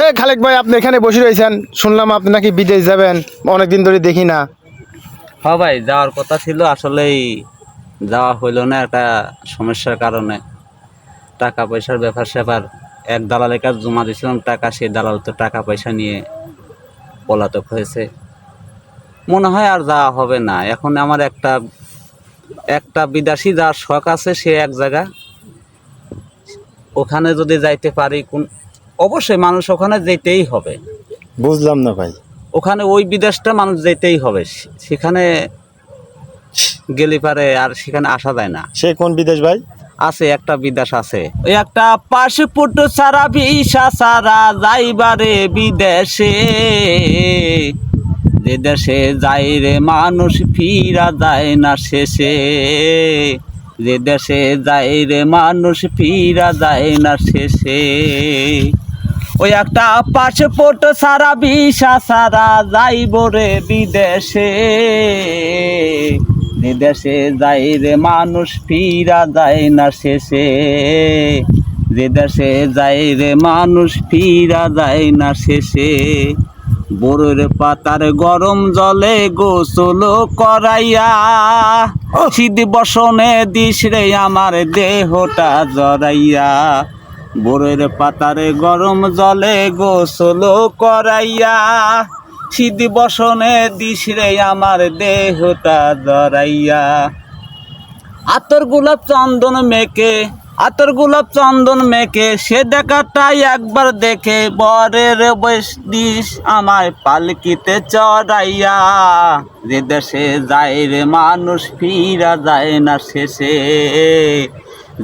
হে খালেক ভাই, আপনি এখানে বসে রয়েছেন, শুনলাম আপনি নাকি বিদেশ যাবেন, অনেকদিন ধরে দেখি না। হ্যাঁ ভাই, যাওয়ার কথা ছিল, আসলেই যাওয়া হইলো না একটা সমস্যার কারণে। টাকা পয়সার ব্যাপার স্যাপার, এক দালালের কাছে জমা দিয়েছিলাম টাকা, সেই দালাল তো টাকা পয়সা নিয়ে পলাতক হয়েছে। মনে হয় আর যাওয়া হবে না। এখন আমার একটা একটা বিদেশি যাওয়ার শখ আছে, সে এক জায়গা, ওখানে যদি যাইতে পারি অবশ্যই মানুষ ওখানে যেতেই হবে। বুঝলাম না ভাই। ওখানে ওই বিদেশটা মানুষ যেতেই হবে, সেখানে গেলে পারে আর সেখানে আসা যায় না। সে কোন বিদেশ ভাই? আছে একটা বিদেশ আছে, ওই একটা পাসপোর্ট ছাড়া ভিসা ছাড়া যাইবারে বিদেশে, যে দেশে যাই রে মানুষ ফিরা যায় না শেষে, যে দেশে যাই রে মানুষ ফিরা যায় না শেষে। ওই একটা পাসপোর্ট ছাড়া ভিসা ছাড়া যাইব রে বিদেশে, বিদেশে যাই রে মানুষ ফিরা যায় না শেষে, যে দেশে যাই রে মানুষ ফিরা যায় না শেষে। বড়ের পাতার গরম জলে গোসল করাইয়া, শীত বসনে দিস রে আমার দেহটা জড়াইয়া, বড়ের পাতার গরম জলে গোসল করাইয়া, শীত বসনে দিস রে আমার দেহটা জড়াইয়া। আতর গোলাপ চন্দন মেখে, আতর গোলাপ চন্দন মেখে, সে দেখাটাই একবার দেখে, বরের বয়স দিস আমায় পালকিতে চড়াইয়া, যে দেশে যায় রে মানুষ ফিরা যায় না শেষে,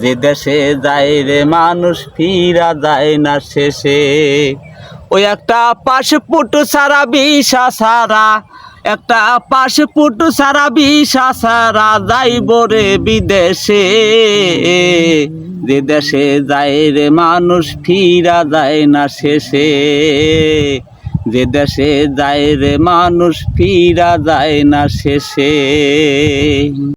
যে দেশে যায় রে মানুষ ফিরা যায় না শেষে। ওই একটা পাসপোর্ট ছাড়া ভিসা ছাড়া, একটা পাসপোর্ট ছাড়া ভিসা ছাড়া যাইব রে বিদেশে, যে দেশে যায় রে মানুষ ফিরা যায় না শেষে, যে দেশে যায় রে মানুষ ফিরা যায় না শেষে।